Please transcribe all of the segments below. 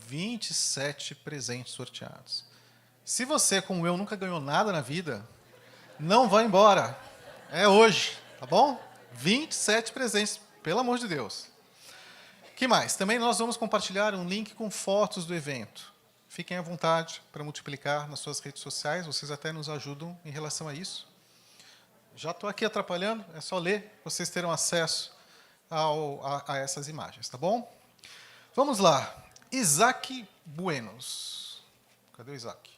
27 presentes sorteados. Se você, como eu, nunca ganhou nada na vida, não vá embora. É hoje, tá bom? 27 presentes, pelo amor de Deus. Que mais? Também nós vamos compartilhar um link com fotos do evento. Fiquem à vontade para multiplicar nas suas redes sociais, vocês até nos ajudam em relação a isso. Já estou aqui atrapalhando, é só ler, vocês terão acesso a essas imagens, tá bom? Vamos lá. Isaac Buenos. Cadê o Isaac?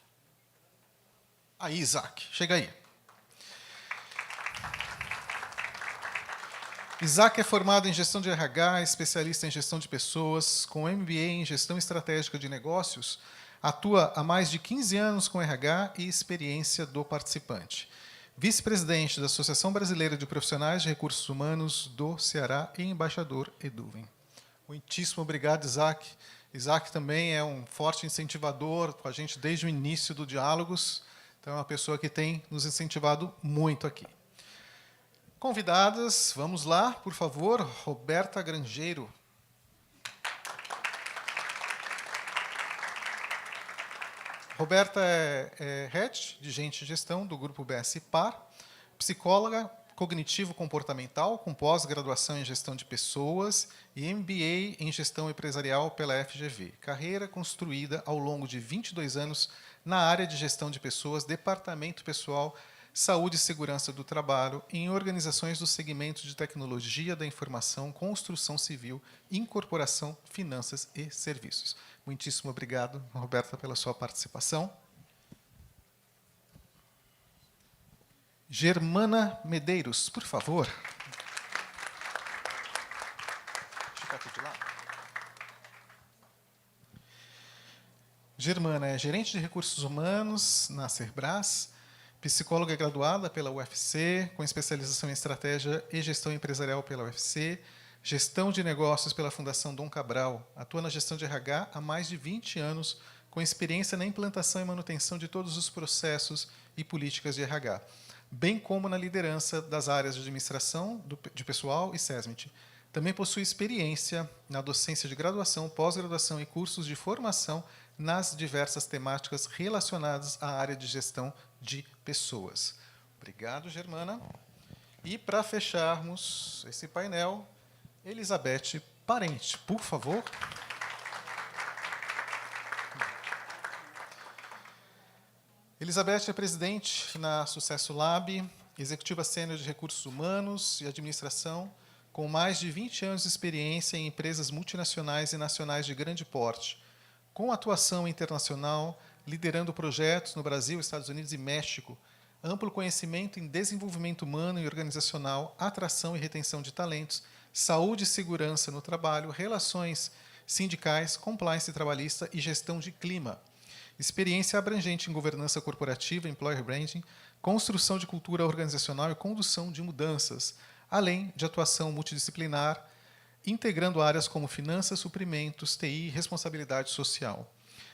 Aí, Isaac, chega aí. Isaac é formado em gestão de RH, especialista em gestão de pessoas, com MBA em gestão estratégica de negócios, atua há mais de 15 anos com RH e experiência do participante. Vice-presidente da Associação Brasileira de Profissionais de Recursos Humanos do Ceará e embaixador Eduvem. Muitíssimo obrigado, Isaac. Isaac também é um forte incentivador com a gente desde o início do Diálogos, então é uma pessoa que tem nos incentivado muito aqui. Convidadas, vamos lá, por favor, Roberta Grangeiro. Roberta é Head de Gente e Gestão do Grupo BS Par, psicóloga cognitivo-comportamental, com pós-graduação em Gestão de Pessoas e MBA em Gestão Empresarial pela FGV. Carreira construída ao longo de 22 anos na área de Gestão de Pessoas, Departamento Pessoal, Saúde e Segurança do Trabalho, em organizações do segmento de Tecnologia da Informação, Construção Civil, Incorporação, Finanças e Serviços. Muitíssimo obrigado, Roberta, pela sua participação. Germana Medeiros, por favor. Deixa eu aqui de lado. Germana é gerente de recursos humanos na Cerbras, psicóloga graduada pela UFC, com especialização em estratégia e gestão empresarial pela UFC, gestão de negócios pela Fundação Dom Cabral, atua na gestão de RH há mais de 20 anos, com experiência na implantação e manutenção de todos os processos e políticas de RH, bem como na liderança das áreas de administração de pessoal e SESMIT. Também possui experiência na docência de graduação, pós-graduação e cursos de formação nas diversas temáticas relacionadas à área de gestão de pessoas. Obrigado, Germana. E, para fecharmos esse painel, Elizabeth Parente, por favor. Elizabeth é presidente na Sucesso Lab, executiva sênior de recursos humanos e administração, com mais de 20 anos de experiência em empresas multinacionais e nacionais de grande porte, com atuação internacional, liderando projetos no Brasil, Estados Unidos e México, amplo conhecimento em desenvolvimento humano e organizacional, atração e retenção de talentos, saúde e segurança no trabalho, relações sindicais, compliance trabalhista e gestão de clima. Experiência abrangente em governança corporativa, employer branding, construção de cultura organizacional e condução de mudanças, além de atuação multidisciplinar, integrando áreas como finanças, suprimentos, TI e responsabilidade social.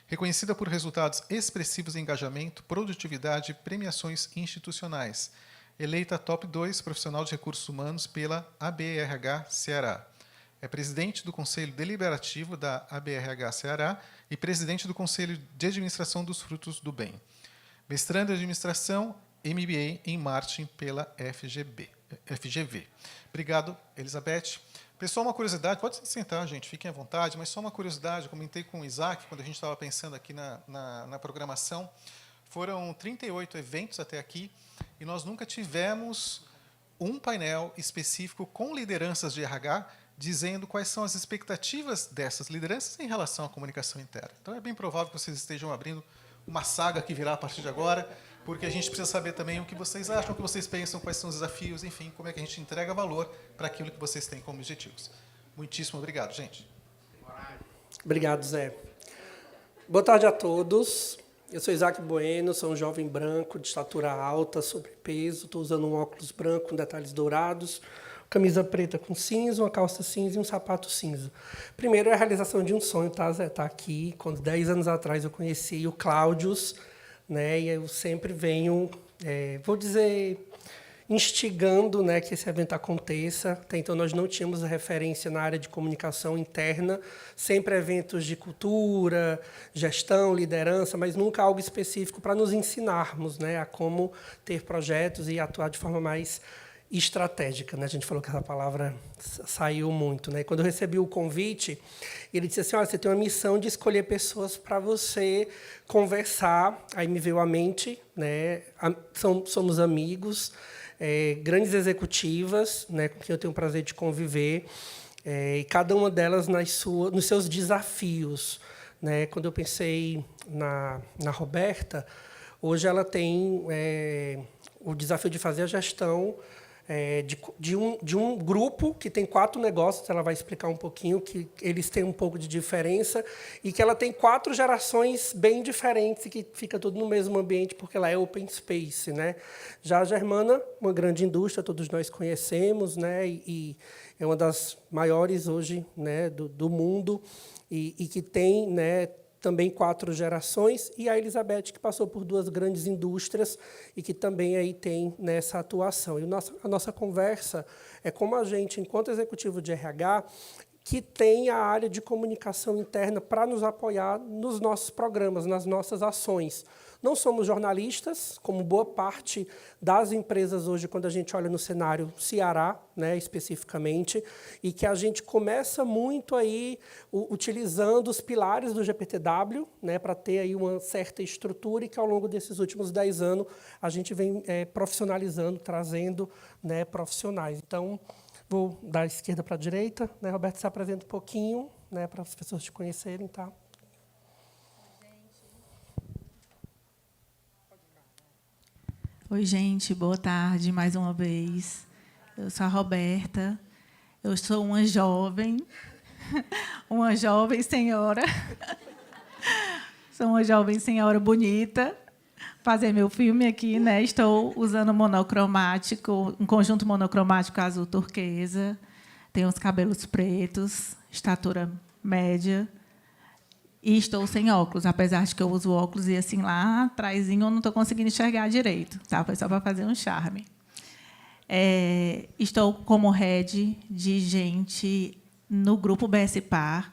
Reconhecida por resultados expressivos em engajamento, produtividade e premiações institucionais. Eleita top 2 profissional de recursos humanos pela ABRH Ceará. É presidente do Conselho Deliberativo da ABRH Ceará e presidente do Conselho de Administração dos Frutos do Bem. Mestrando em Administração, MBA em Marketing pela FGV. Obrigado, Elizabeth. Pessoal, uma curiosidade, pode se sentar, gente, fiquem à vontade, mas só uma curiosidade, eu comentei com o Isaac, quando a gente estava pensando aqui na programação, foram 38 eventos até aqui, e nós nunca tivemos um painel específico com lideranças de RH, dizendo quais são as expectativas dessas lideranças em relação à comunicação interna. Então, é bem provável que vocês estejam abrindo uma saga que virá a partir de agora, porque a gente precisa saber também o que vocês acham, o que vocês pensam, quais são os desafios, enfim, como é que a gente entrega valor para aquilo que vocês têm como objetivos. Muitíssimo obrigado, gente. Obrigado, Zé. Boa tarde a todos. Eu sou Isaac Bueno, sou um jovem branco de estatura alta, sobrepeso, estou usando um óculos branco com detalhes dourados, camisa preta com cinza, uma calça cinza e um sapato cinza. Primeiro é a realização de um sonho, tá, Zé? Tá aqui. Quando 10 anos atrás eu conheci o Cláudios, né? E eu sempre venho, vou dizer instigando, né, que esse evento aconteça. Até então, nós não tínhamos referência na área de comunicação interna, sempre eventos de cultura, gestão, liderança, mas nunca algo específico para nos ensinarmos, né, a como ter projetos e atuar de forma mais estratégica, né? A gente falou que essa palavra saiu muito, né? Quando eu recebi o convite, ele disse assim: olha, você tem uma missão de escolher pessoas para você conversar. Aí me veio à mente, né? Somos amigos, grandes executivas, né? Com quem eu tenho o prazer de conviver, e cada uma delas nos seus desafios, né? Quando eu pensei na Roberta, hoje ela tem o desafio de fazer a gestão de um grupo que tem 4 negócios. Ela vai explicar um pouquinho que eles têm um pouco de diferença e que ela tem 4 gerações bem diferentes e que fica tudo no mesmo ambiente porque ela é open space, né? Já a Germana, uma grande indústria, todos nós conhecemos, né? E é uma das maiores hoje, né, do mundo e que tem, né, também 4 gerações, e a Elizabeth, que passou por 2 grandes indústrias e que também aí tem nessa atuação. E a nossa conversa é como a gente, enquanto executivo de RH, que tem a área de comunicação interna para nos apoiar nos nossos programas, nas nossas ações. Não somos jornalistas, como boa parte das empresas hoje, quando a gente olha no cenário Ceará, né, especificamente, e que a gente começa muito aí utilizando os pilares do GPTW, né, para ter aí uma certa estrutura e que, ao longo desses últimos 10 anos, a gente vem profissionalizando, trazendo, né, profissionais. Então, vou da esquerda para a direita, né, Roberto, se apresenta um pouquinho, né, para as pessoas te conhecerem, tá? Oi, gente, boa tarde mais uma vez. Eu sou a Roberta, eu sou uma jovem senhora, sou uma jovem senhora bonita, fazer meu filme aqui, né? Estou usando monocromático, um conjunto monocromático azul turquesa, tenho os cabelos pretos, estatura média, e estou sem óculos, apesar de que eu uso óculos e assim lá atrasinho eu não estou conseguindo enxergar direito, tá? Foi só para fazer um charme. Estou como head de gente no grupo BS Par.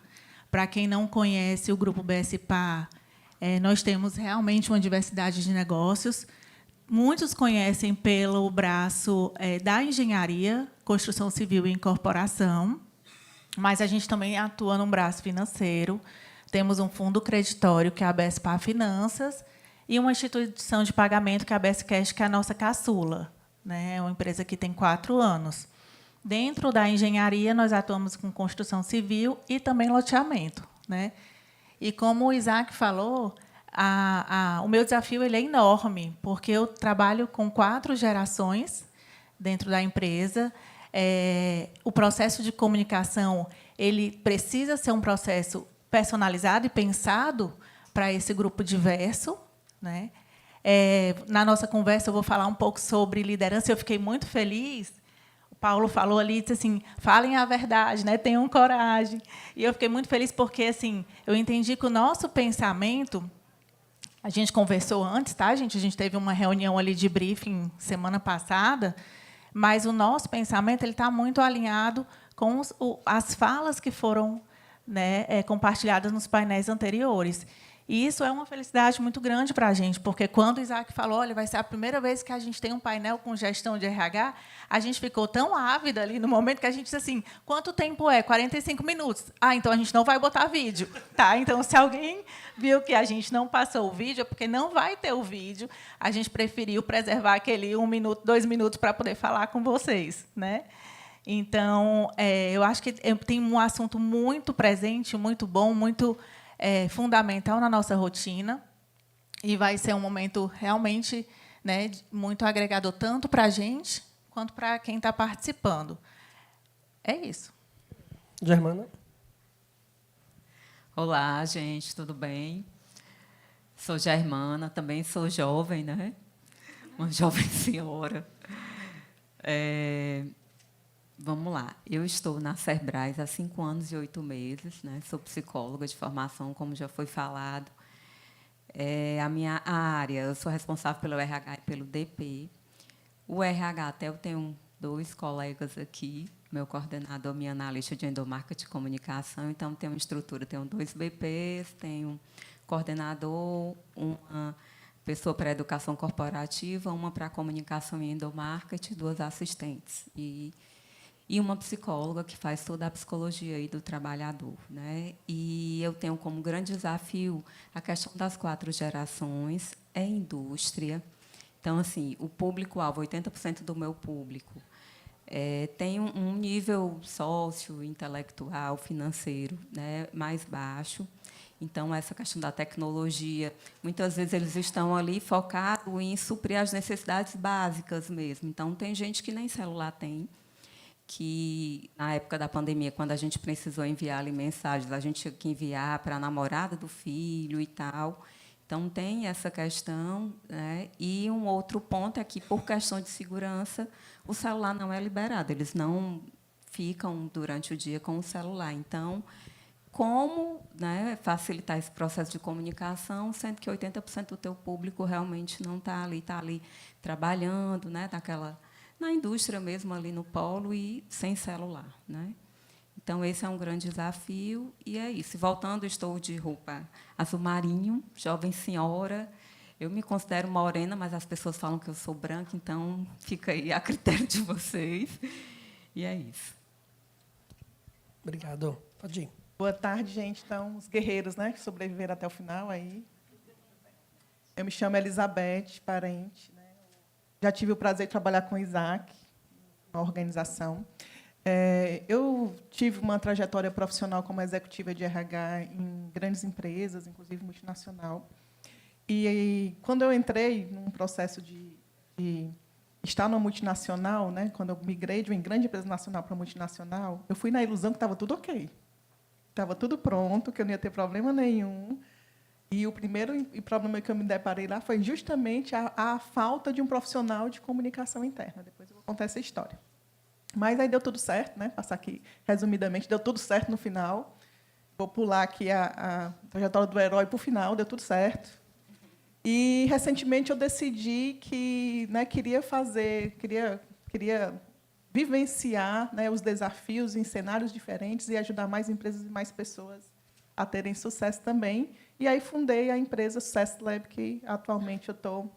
Para quem não conhece o grupo BS Par, nós temos realmente uma diversidade de negócios. Muitos conhecem pelo braço da engenharia, construção civil e incorporação, mas a gente também atua no braço financeiro. Temos um fundo creditório, que é a BSPA Finanças, e uma instituição de pagamento, que é a BS Cash, que é a nossa caçula, né? É uma empresa que tem 4 anos. Dentro da engenharia, nós atuamos com construção civil e também loteamento, né? E como o Isaac falou, o meu desafio ele é enorme, porque eu trabalho com 4 gerações dentro da empresa. O processo de comunicação ele precisa ser um processo personalizado e pensado para esse grupo diverso, né? Na nossa conversa, eu vou falar um pouco sobre liderança. Eu fiquei muito feliz. O Paulo falou ali, disse assim, falem a verdade, né? Tenham coragem. E eu fiquei muito feliz porque assim, eu entendi que o nosso pensamento, a gente conversou antes, tá, gente? A gente teve uma reunião ali de briefing semana passada, mas o nosso pensamento ele está muito alinhado com as falas que foram, né, compartilhadas nos painéis anteriores. E isso é uma felicidade muito grande para a gente, porque quando o Isaac falou, olha, vai ser a primeira vez que a gente tem um painel com gestão de RH, a gente ficou tão ávida ali no momento que a gente disse assim, quanto tempo é? 45 minutos. Ah, então a gente não vai botar vídeo. Tá? Então, se alguém viu que a gente não passou o vídeo, é porque não vai ter o vídeo. A gente preferiu preservar aquele 1 minuto, 2 minutos para poder falar com vocês, né? Então, eu acho que tem um assunto muito presente, muito bom, muito fundamental na nossa rotina, e vai ser um momento realmente, né, muito agregador, tanto para a gente, quanto para quem está participando. É isso. Germana? Olá, gente, tudo bem? Sou Germana, também sou jovem, né? Uma jovem senhora. Vamos lá. Eu estou na Cerbrais há 5 anos e 8 meses, né? Sou psicóloga de formação, como já foi falado. A minha área, eu sou responsável pelo RH e pelo DP. O RH, até eu tenho 2 colegas aqui, meu coordenador, minha analista de endomarketing e comunicação, então tenho uma estrutura, tenho 2 BPs, tenho um coordenador, uma pessoa para educação corporativa, uma para comunicação e endomarketing, 2 assistentes. E uma psicóloga que faz toda a psicologia aí do trabalhador, né? E eu tenho como grande desafio a questão das 4 gerações, é indústria. Então, assim, o público-alvo, 80% do meu público, tem um nível sócio, intelectual, financeiro, né, mais baixo. Então, essa questão da tecnologia, muitas vezes eles estão ali focados em suprir as necessidades básicas mesmo. Então, tem gente que nem celular tem, que, na época da pandemia, quando a gente precisou enviar ali mensagens, a gente tinha que enviar para a namorada do filho e tal. Então, tem essa questão, né? E um outro ponto é que, por questão de segurança, o celular não é liberado, eles não ficam durante o dia com o celular. Então, como, né, facilitar esse processo de comunicação, sendo que 80% do teu público realmente não está ali trabalhando, né, na indústria mesmo, ali no polo, e sem celular, né? Então, esse é um grande desafio, e é isso. Voltando, estou de roupa azul marinho, jovem senhora. Eu me considero morena, mas as pessoas falam que eu sou branca, então fica aí a critério de vocês. E é isso. Obrigado. Pode ir. Boa tarde, gente. Então, os guerreiros, né, que sobreviveram até o final aí. Eu me chamo Elizabeth Parente, né? Já tive o prazer de trabalhar com o Isaac, na organização. Eu tive uma trajetória profissional como executiva de RH em grandes empresas, inclusive multinacional. E quando eu entrei num processo de estar numa multinacional, né, quando eu migrei de uma grande empresa nacional para multinacional, eu fui na ilusão que estava tudo ok. Estava tudo pronto, que eu não ia ter problema nenhum. E o primeiro problema que eu me deparei lá foi justamente a falta de um profissional de comunicação interna. Depois eu vou contar essa história. Mas aí deu tudo certo, né? Passar aqui resumidamente, deu tudo certo no final. Vou pular aqui a trajetória do herói para o final, deu tudo certo. E recentemente eu decidi que, né, queria vivenciar, né, os desafios em cenários diferentes e ajudar mais empresas e mais pessoas a terem sucesso também. E aí fundei a empresa Success Lab, que atualmente eu estou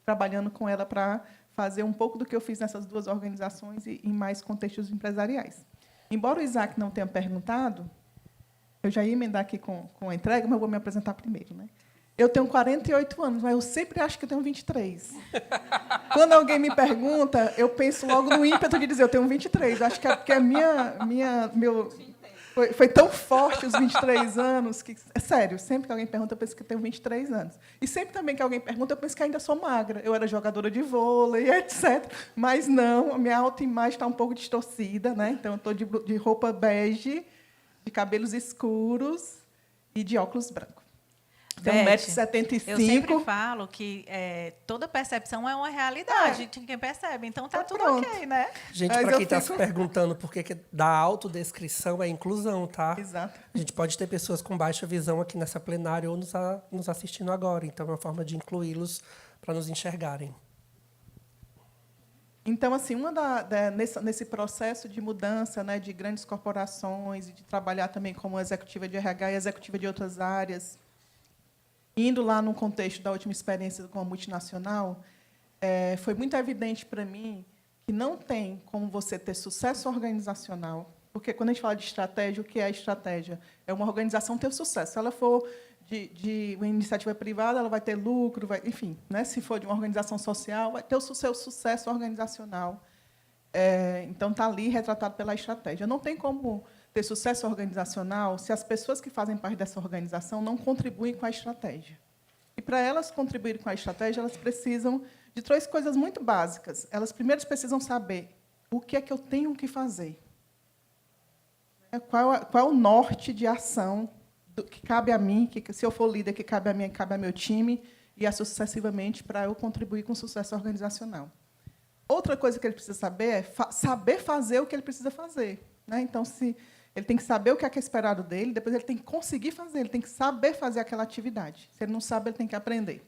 trabalhando com ela para fazer um pouco do que eu fiz nessas 2 organizações e em mais contextos empresariais. Embora o Isaac não tenha perguntado, eu já ia emendar aqui com a entrega, mas eu vou me apresentar primeiro, né? Eu tenho 48 anos, mas eu sempre acho que eu tenho 23. Quando alguém me pergunta, eu penso logo no ímpeto de dizer eu tenho 23. Acho que é porque foi tão forte os 23 anos que, é sério, sempre que alguém pergunta, eu penso que eu tenho 23 anos. E sempre também que alguém pergunta, eu penso que ainda sou magra. Eu era jogadora de vôlei, etc. Mas não, a minha autoimagem está um pouco distorcida, né? Então, eu estou de roupa bege, de cabelos escuros e de óculos brancos. Tenho 1,75 m. Eu sempre falo que toda percepção é uma realidade de quem percebe. Então, está tudo pronto. ok, né? Gente, para quem está se perguntando por que da autodescrição é inclusão, tá? Exato. A gente pode ter pessoas com baixa visão aqui nessa plenária ou nos assistindo agora. Então, é uma forma de incluí-los para nos enxergarem. Então, assim, nesse processo de mudança, né, de grandes corporações e de trabalhar também como executiva de RH e executiva de outras áreas, indo lá no contexto da última experiência com a multinacional, foi muito evidente para mim que não tem como você ter sucesso organizacional, porque quando a gente fala de estratégia, o que é a estratégia? É uma organização ter sucesso. Se ela for de uma iniciativa privada, ela vai ter lucro, enfim, né? Se for de uma organização social, vai ter o seu sucesso organizacional. Então, está ali retratado pela estratégia. Não tem como ter sucesso organizacional se as pessoas que fazem parte dessa organização não contribuem com a estratégia. E, para elas contribuírem com a estratégia, elas precisam de 3 coisas muito básicas. Elas, primeiro, precisam saber o que é que eu tenho que fazer. Qual é o norte de ação que cabe a mim, que, se eu for líder, que cabe a mim, que cabe ao meu time, e assim sucessivamente, para eu contribuir com o sucesso organizacional. Outra coisa que ele precisa saber é saber fazer o que ele precisa fazer, né? Então, ele tem que saber o que é esperado dele, depois ele tem que conseguir fazer, ele tem que saber fazer aquela atividade. Se ele não sabe, ele tem que aprender.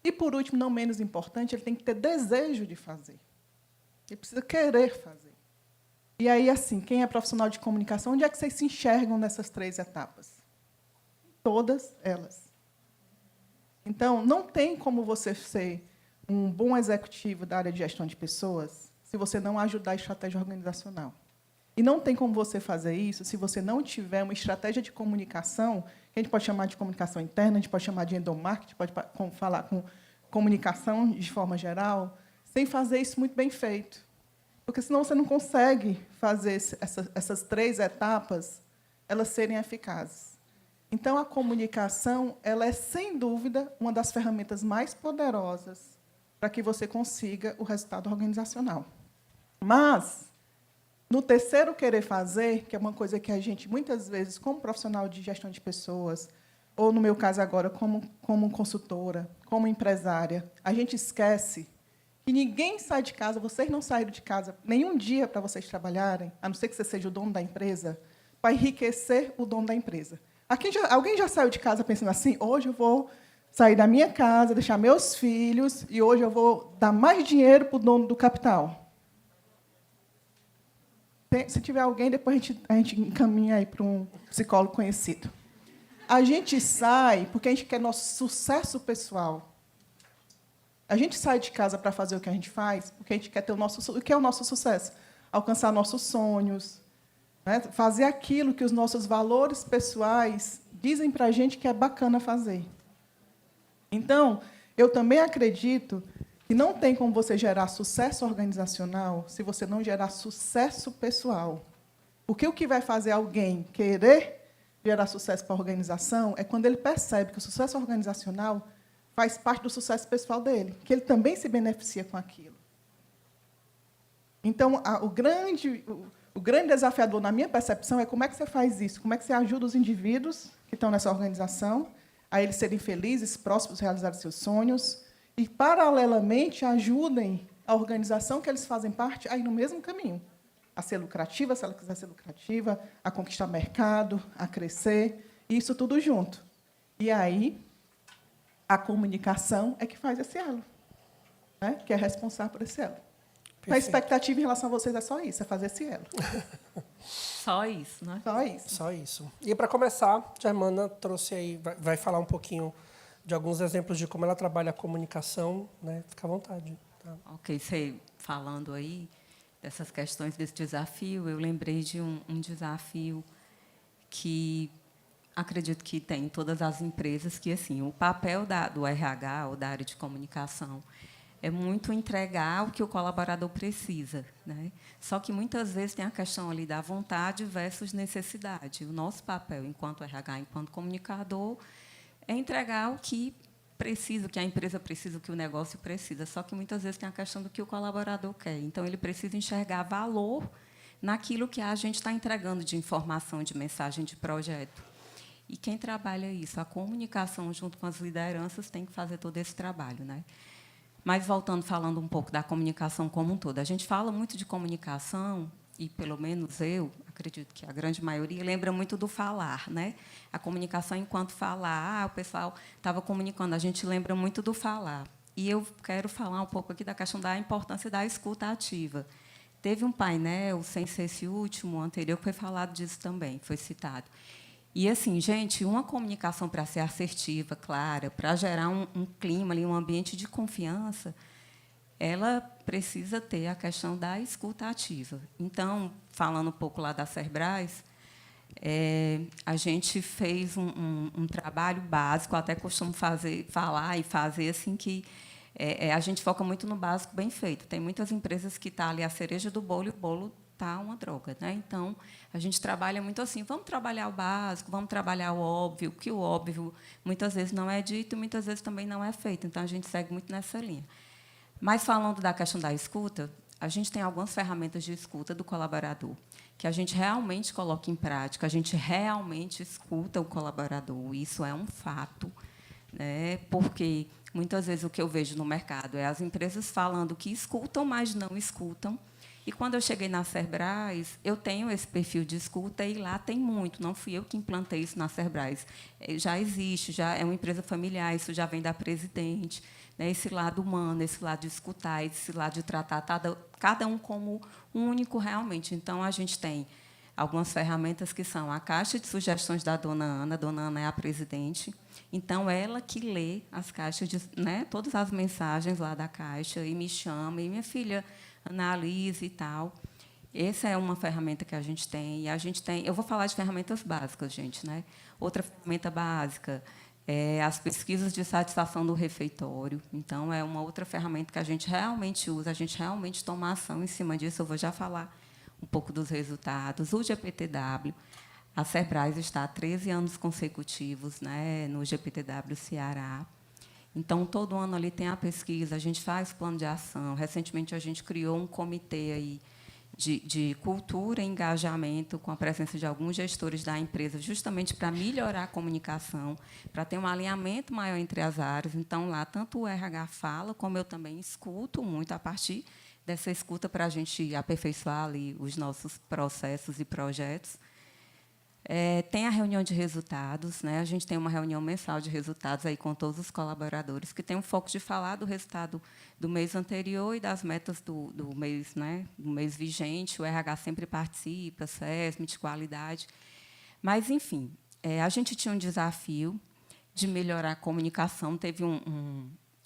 E, por último, não menos importante, ele tem que ter desejo de fazer. Ele precisa querer fazer. E aí, assim, quem é profissional de comunicação, onde é que vocês se enxergam nessas 3 etapas? Todas elas. Então, não tem como você ser um bom executivo da área de gestão de pessoas se você não ajudar a estratégia organizacional. E não tem como você fazer isso se você não tiver uma estratégia de comunicação, que a gente pode chamar de comunicação interna, a gente pode chamar de endomarketing, pode falar com comunicação de forma geral, sem fazer isso muito bem feito. Porque, senão, você não consegue fazer essas 3 etapas elas serem eficazes. Então, a comunicação ela é, sem dúvida, uma das ferramentas mais poderosas para que você consiga o resultado organizacional. Mas, no terceiro querer fazer, que é uma coisa que a gente, muitas vezes, como profissional de gestão de pessoas, ou, no meu caso agora, como consultora, como empresária, a gente esquece que ninguém sai de casa, vocês não saíram de casa nenhum dia para vocês trabalharem, a não ser que você seja o dono da empresa, para enriquecer o dono da empresa. Alguém já saiu de casa pensando assim, hoje eu vou sair da minha casa, deixar meus filhos, e hoje eu vou dar mais dinheiro para o dono do capital? Se tiver alguém, depois a gente encaminha aí para um psicólogo conhecido. A gente sai porque a gente quer nosso sucesso pessoal. A gente sai de casa para fazer o que a gente faz porque a gente quer ter o que é o nosso sucesso? Alcançar nossos sonhos, né? Fazer aquilo que os nossos valores pessoais dizem para a gente que é bacana fazer. Então, eu também acredito que não tem como você gerar sucesso organizacional se você não gerar sucesso pessoal. Porque o que vai fazer alguém querer gerar sucesso para a organização é quando ele percebe que o sucesso organizacional faz parte do sucesso pessoal dele, que ele também se beneficia com aquilo. Então, o grande desafiador, na minha percepção, é como é que você faz isso, como é que você ajuda os indivíduos que estão nessa organização a eles serem felizes, próximos, realizar seus sonhos, e, paralelamente, ajudem a organização que eles fazem parte a ir no mesmo caminho, a ser lucrativa, se ela quiser ser lucrativa, a conquistar mercado, a crescer, e isso tudo junto. E aí, a comunicação é que faz esse elo, né? Que é responsável por esse elo. Perfeito. A expectativa em relação a vocês é só isso, é fazer esse elo. Só isso, né? Só isso. Só isso. E, para começar, a Germana trouxe aí, vai falar um pouquinho de alguns exemplos de como ela trabalha a comunicação, né? Fica à vontade. Tá? Ok, você falando aí dessas questões desse desafio, eu lembrei de um desafio que acredito que tem em todas as empresas, que assim, o papel do RH ou da área de comunicação é muito entregar o que o colaborador precisa, né? Só que muitas vezes tem a questão ali da vontade versus necessidade. O nosso papel enquanto RH, enquanto comunicador, é entregar o que precisa, o que a empresa precisa, o que o negócio precisa. Só que muitas vezes tem a questão do que o colaborador quer. Então, ele precisa enxergar valor naquilo que a gente está entregando de informação, de mensagem, de projeto. E quem trabalha isso, a comunicação junto com as lideranças, tem que fazer todo esse trabalho, né? Mas, voltando, falando um pouco da comunicação como um todo, a gente fala muito de comunicação, e, pelo menos eu, acredito que a grande maioria, lembra muito do falar, né? A comunicação enquanto falar, o pessoal estava comunicando, a gente lembra muito do falar. E eu quero falar um pouco aqui da questão da importância da escuta ativa. Teve um painel, sem ser esse último, anterior, que foi falado disso também, foi citado. E, assim, gente, uma comunicação para ser assertiva, clara, para gerar um clima, ali, um ambiente de confiança, ela precisa ter a questão da escuta ativa. Então, falando um pouco lá da Cerbras, a gente fez um trabalho básico, até costumo falar assim, que a gente foca muito no básico bem feito. Tem muitas empresas que estão ali a cereja do bolo e o bolo está uma droga, né? Então, a gente trabalha muito assim, vamos trabalhar o básico, vamos trabalhar o óbvio, que o óbvio muitas vezes não é dito e muitas vezes também não é feito. Então, a gente segue muito nessa linha. Mas, falando da questão da escuta, a gente tem algumas ferramentas de escuta do colaborador, que a gente realmente coloca em prática, a gente realmente escuta o colaborador. Isso é um fato, né? Porque, muitas vezes, o que eu vejo no mercado é as empresas falando que escutam, mas não escutam, E, quando eu cheguei na Cerbrais, eu tenho esse perfil de escuta, e lá tem muito. Não fui eu que implantei isso na Cerbrais. Já existe, já é uma empresa familiar, isso já vem da presidente. Né, esse lado humano, esse lado de escutar, esse lado de tratar cada um como único realmente. Então, a gente tem algumas ferramentas que são a caixa de sugestões da dona Ana. A dona Ana é a presidente. Então, ela que lê as caixas, né, todas as mensagens lá da caixa, e me chama, e minha filha analisa e tal. Essa é uma ferramenta que a gente tem. E a gente tem, eu vou falar de ferramentas básicas, gente. Né? Outra ferramenta básica é as pesquisas de satisfação do refeitório. Então, é uma outra ferramenta que a gente realmente usa, a gente realmente toma ação em cima disso. Eu vou já falar um pouco dos resultados. O GPTW, a Cerbrais está há 13 anos consecutivos, né, no GPTW Ceará. Então, todo ano ali tem a pesquisa, a gente faz plano de ação. Recentemente, a gente criou um comitê aí de cultura e engajamento, com a presença de alguns gestores da empresa, justamente para melhorar a comunicação, para ter um alinhamento maior entre as áreas. Então, lá, tanto o RH fala, como eu também escuto muito, a partir dessa escuta, para a gente aperfeiçoar ali os nossos processos e projetos. Tem a reunião de resultados, né? A gente tem uma reunião mensal de resultados aí com todos os colaboradores, que tem um foco de falar do resultado do mês anterior e das metas do mês, né? Do mês vigente. O RH sempre participa, SESM, de qualidade. Mas, enfim, a gente tinha um desafio de melhorar a comunicação. Teve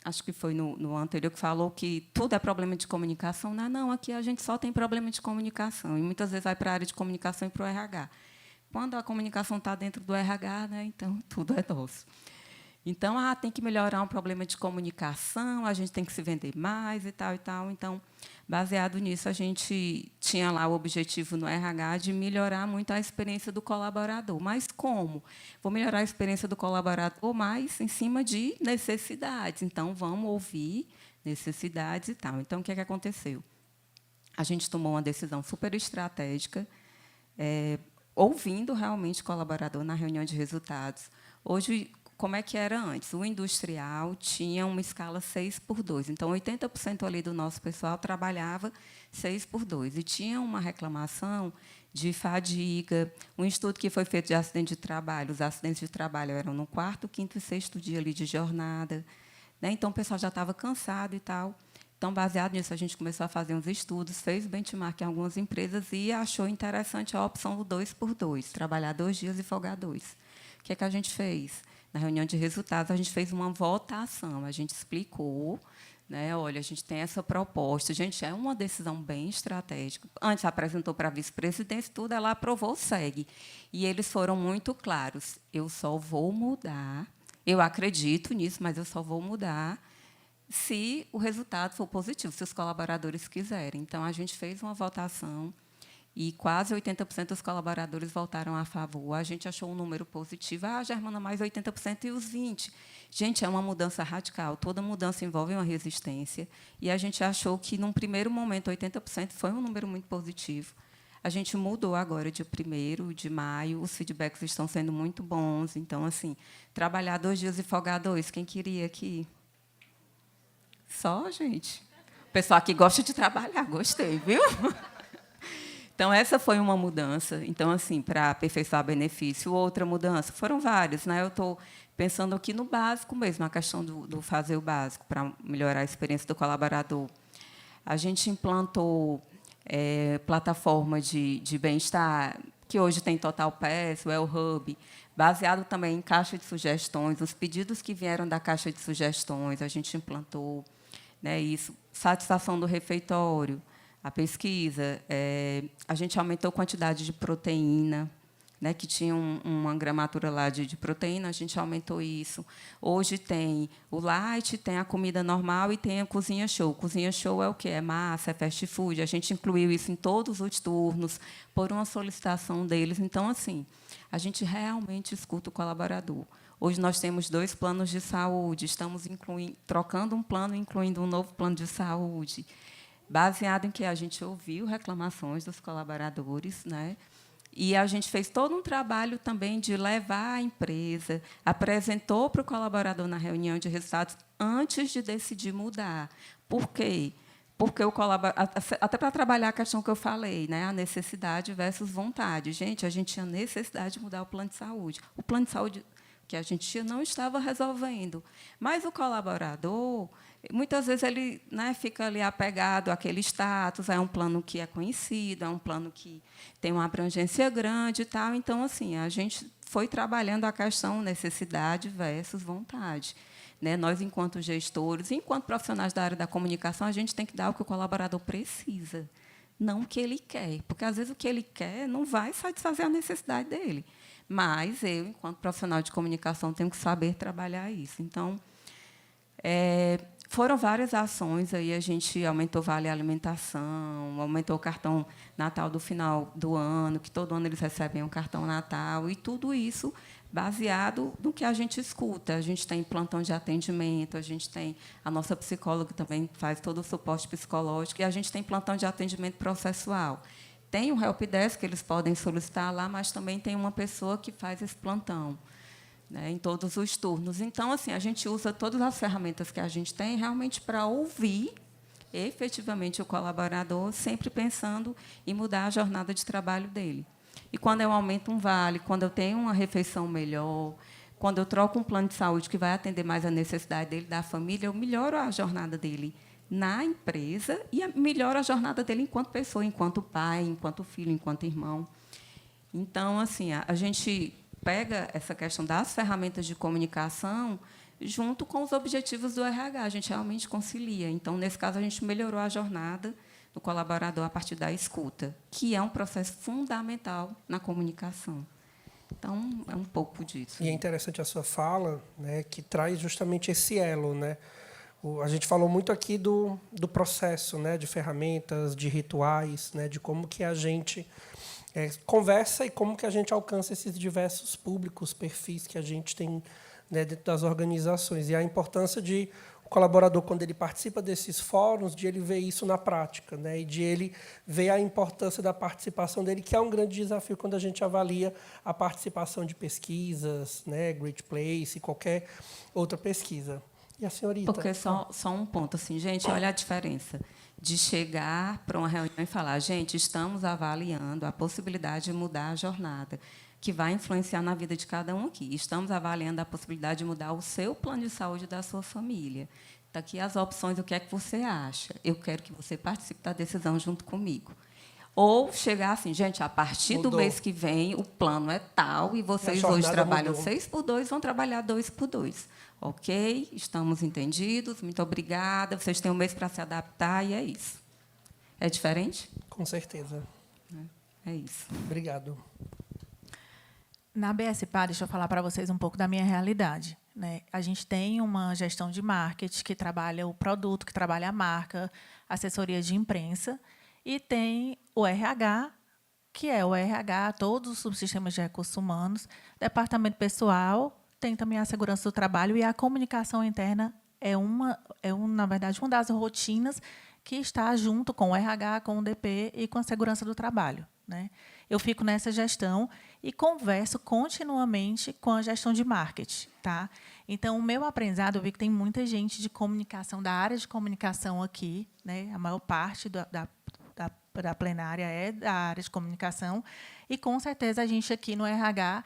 acho que foi no anterior, que falou que tudo é problema de comunicação. Não, aqui a gente só tem problema de comunicação. E, muitas vezes, vai para a área de comunicação e para o RH. Quando a comunicação está dentro do RH, né, então tudo é nosso. Então, tem que melhorar um problema de comunicação, a gente tem que se vender mais e tal, e tal. Então, baseado nisso, a gente tinha lá o objetivo no RH de melhorar muito a experiência do colaborador. Mas como? Vou melhorar a experiência do colaborador mais em cima de necessidades. Então, vamos ouvir necessidades e tal. Então, o que é que aconteceu? A gente tomou uma decisão super estratégica, ouvindo realmente o colaborador na reunião de resultados. Hoje, como é que era antes? O industrial tinha uma escala 6x2. Então, 80% ali do nosso pessoal trabalhava 6x2. E tinha uma reclamação de fadiga. Um estudo que foi feito de acidente de trabalho. Os acidentes de trabalho eram no 4º, 5º e 6º dia ali de jornada. Né? Então, o pessoal já estava cansado e tal. Então, baseado nisso, a gente começou a fazer uns estudos, fez benchmark em algumas empresas e achou interessante a opção do 2x2, trabalhar 2 dias e folgar 2. O que é que a gente fez? Na reunião de resultados, a gente fez uma votação, a gente explicou, né, olha, a gente tem essa proposta, gente, é uma decisão bem estratégica. Antes apresentou para a vice-presidência, tudo, ela aprovou, segue. E eles foram muito claros, eu só vou mudar, eu acredito nisso, mas eu só vou mudar se o resultado for positivo, se os colaboradores quiserem. Então, a gente fez uma votação e quase 80% dos colaboradores votaram a favor. A gente achou um número positivo. Germana, mais 80% e os 20%. Gente, é uma mudança radical. Toda mudança envolve uma resistência. E a gente achou que, num primeiro momento, 80% foi um número muito positivo. A gente mudou agora, dia 1º de maio. Os feedbacks estão sendo muito bons. Então, assim, trabalhar 2 dias e folgar 2. Quem queria aqui? Só, gente. O pessoal aqui gosta de trabalhar, gostei, viu? Então, essa foi uma mudança. Então, assim, para aperfeiçoar benefício. Outra mudança, foram várias. Né? Eu estou pensando aqui no básico mesmo, a questão do fazer o básico, para melhorar a experiência do colaborador. A gente implantou plataforma de bem-estar, que hoje tem Total Pass, o El Hub, baseado também em caixa de sugestões, os pedidos que vieram da caixa de sugestões, a gente implantou, né, isso, satisfação do refeitório, a pesquisa, a gente aumentou a quantidade de proteína, né, que tinha uma gramatura lá de proteína, a gente aumentou isso. Hoje tem o light, tem a comida normal e tem a cozinha show. Cozinha show é o quê? É massa, é fast food. A gente incluiu isso em todos os turnos, por uma solicitação deles. Então, assim, a gente realmente escuta o colaborador. Hoje nós temos 2 planos de saúde, estamos trocando um plano, incluindo um novo plano de saúde, baseado em que a gente ouviu reclamações dos colaboradores, né? E a gente fez todo um trabalho também de levar a empresa, apresentou para o colaborador na reunião de resultados antes de decidir mudar. Por quê? porque até para trabalhar a questão que eu falei, né, a necessidade versus vontade. Gente, a gente tinha necessidade de mudar o plano de saúde. O plano de saúde que a gente tinha não estava resolvendo. Mas o colaborador, muitas vezes, ele, né, fica ali apegado àquele status, é um plano que é conhecido, é um plano que tem uma abrangência grande e tal. Então, assim, a gente foi trabalhando a questão necessidade versus vontade. Né? Nós, enquanto gestores, enquanto profissionais da área da comunicação, a gente tem que dar o que o colaborador precisa, não o que ele quer, porque, às vezes, o que ele quer não vai satisfazer a necessidade dele. Mas eu, enquanto profissional de comunicação, tenho que saber trabalhar isso. Então, foram várias ações. Aí a gente aumentou o vale alimentação, aumentou o cartão Natal do final do ano, que todo ano eles recebem um cartão Natal, e tudo isso baseado no que a gente escuta. A gente tem plantão de atendimento, a gente tem a nossa psicóloga também faz todo o suporte psicológico, e a gente tem plantão de atendimento processual. Tem o helpdesk que eles podem solicitar lá, mas também tem uma pessoa que faz esse plantão, né, em todos os turnos. Então, assim, a gente usa todas as ferramentas que a gente tem realmente para ouvir efetivamente o colaborador, sempre pensando em mudar a jornada de trabalho dele. E quando eu aumento um vale, quando eu tenho uma refeição melhor, quando eu troco um plano de saúde que vai atender mais a necessidade dele, da família, eu melhoro a jornada dele na empresa e melhoro a jornada dele enquanto pessoa, enquanto pai, enquanto filho, enquanto irmão. Então, assim, a gente pega essa questão das ferramentas de comunicação junto com os objetivos do RH. A gente realmente concilia. Então, nesse caso, a gente melhorou a jornada do colaborador a partir da escuta, que é um processo fundamental na comunicação. Então, é um pouco disso. E é interessante a sua fala, né, que traz justamente esse elo, né? A gente falou muito aqui do processo, né, de ferramentas, de rituais, né, de como que a gente conversa e como que a gente alcança esses diversos públicos, perfis que a gente tem, né, dentro das organizações. E a importância de o colaborador, quando ele participa desses fóruns, de ele ver isso na prática, né, e de ele ver a importância da participação dele, que é um grande desafio quando a gente avalia a participação de pesquisas, né, Great Place e qualquer outra pesquisa. E a senhorita? Porque só um ponto, assim, gente, olha a diferença de chegar para uma reunião e falar, gente, estamos avaliando a possibilidade de mudar a jornada, que vai influenciar na vida de cada um aqui. Estamos avaliando a possibilidade de mudar o seu plano de saúde da sua família. Está aqui as opções, o que é que você acha? Eu quero que você participe da decisão junto comigo. Ou chegar assim, gente, a partir do mês que vem, o plano é tal, e vocês hoje trabalham 6x2, vão trabalhar 2x2. Ok, estamos entendidos, muito obrigada, vocês têm um mês para se adaptar, e é isso. É diferente? Com certeza. É isso. Obrigado. Na BSPA, deixa eu falar para vocês um pouco da minha realidade. Né? A gente tem uma gestão de marketing que trabalha o produto, que trabalha a marca, assessoria de imprensa, e tem o RH, que é o RH, todos os subsistemas de recursos humanos, departamento pessoal, tem também a segurança do trabalho, e a comunicação interna na verdade, uma das rotinas que está junto com o RH, com o DP e com a segurança do trabalho. Né? Eu fico nessa gestão e converso continuamente com a gestão de marketing. Tá? Então, o meu aprendizado, eu vi que tem muita gente de comunicação, da área de comunicação aqui, né? A maior parte da plenária é da área de comunicação, e, com certeza, a gente aqui no RH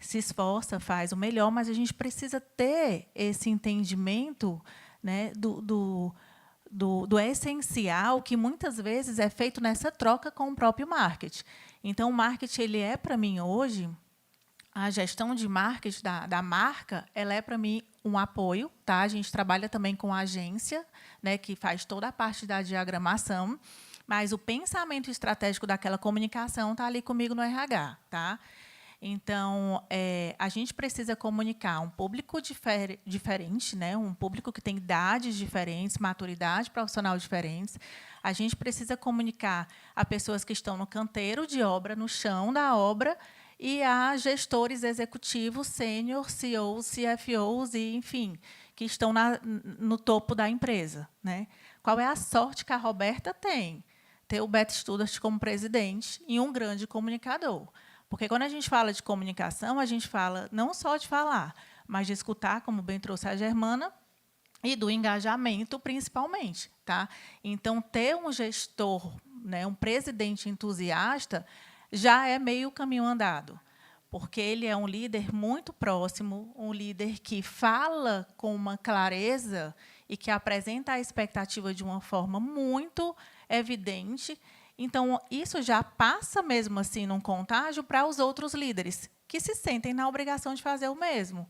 se esforça, faz o melhor, mas a gente precisa ter esse entendimento, né, do essencial, que muitas vezes é feito nessa troca com o próprio marketing. Então, o marketing, ele é, para mim, hoje, a gestão de marketing da marca, ela é, para mim, um apoio. Tá? A gente trabalha também com a agência, né, que faz toda a parte da diagramação, mas o pensamento estratégico daquela comunicação está ali comigo no RH. Tá? Então, a gente precisa comunicar um público diferente, né? Um público que tem idades diferentes, maturidade profissional diferentes. A gente precisa comunicar a pessoas que estão no canteiro de obra, no chão da obra, e a gestores executivos, sênior, CEOs, CFOs, e, enfim, que estão no topo da empresa. Né? Qual é a sorte que a Roberta tem? Ter o Beto Studart como presidente e um grande comunicador. Porque, quando a gente fala de comunicação, a gente fala não só de falar, mas de escutar, como bem trouxe a Germana, e do engajamento, principalmente. Tá? Então, ter um gestor, né, um presidente entusiasta, já é meio caminho andado, porque ele é um líder muito próximo, um líder que fala com uma clareza e que apresenta a expectativa de uma forma muito evidente. Então, isso já passa mesmo assim num contágio para os outros líderes, que se sentem na obrigação de fazer o mesmo.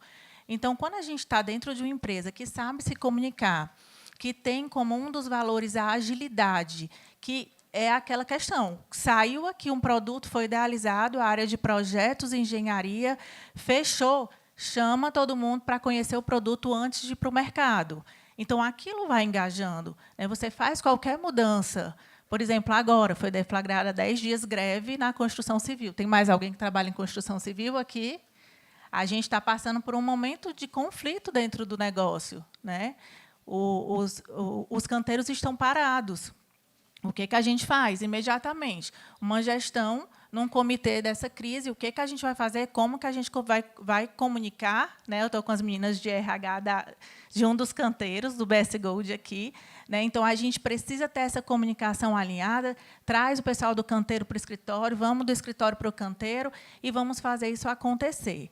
Então, quando a gente está dentro de uma empresa que sabe se comunicar, que tem como um dos valores a agilidade, que é aquela questão, saiu aqui um produto, foi idealizado, a área de projetos e engenharia fechou, chama todo mundo para conhecer o produto antes de ir para o mercado. Então, aquilo vai engajando. Né? Você faz qualquer mudança. Por exemplo, agora foi deflagrada 10 dias greve na construção civil. Tem mais alguém que trabalha em construção civil aqui? A gente está passando por um momento de conflito dentro do negócio. Né? Os canteiros estão parados. O que a gente faz? Imediatamente, uma gestão num comitê dessa crise, o que a gente vai fazer, como que a gente vai comunicar. Né? Eu estou com as meninas de RH de um dos canteiros, do BS Gold aqui. Né? Então, a gente precisa ter essa comunicação alinhada, traz o pessoal do canteiro para o escritório, vamos do escritório para o canteiro e vamos fazer isso acontecer.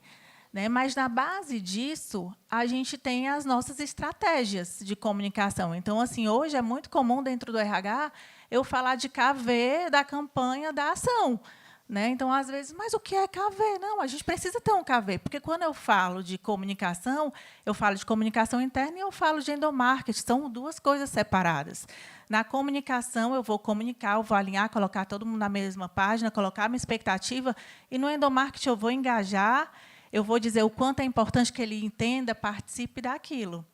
Né? Mas, na base disso, a gente tem as nossas estratégias de comunicação. Então, assim, hoje é muito comum, dentro do RH, eu falar de KV, da campanha, da ação. Né? Então, às vezes, mas o que é KV? Não, a gente precisa ter um KV, porque, quando eu falo de comunicação, eu falo de comunicação interna e eu falo de endomarketing, são duas coisas separadas. Na comunicação, eu vou comunicar, eu vou alinhar, colocar todo mundo na mesma página, colocar a minha expectativa, e no endomarketing eu vou engajar, eu vou dizer o quanto é importante que ele entenda, participe daquilo.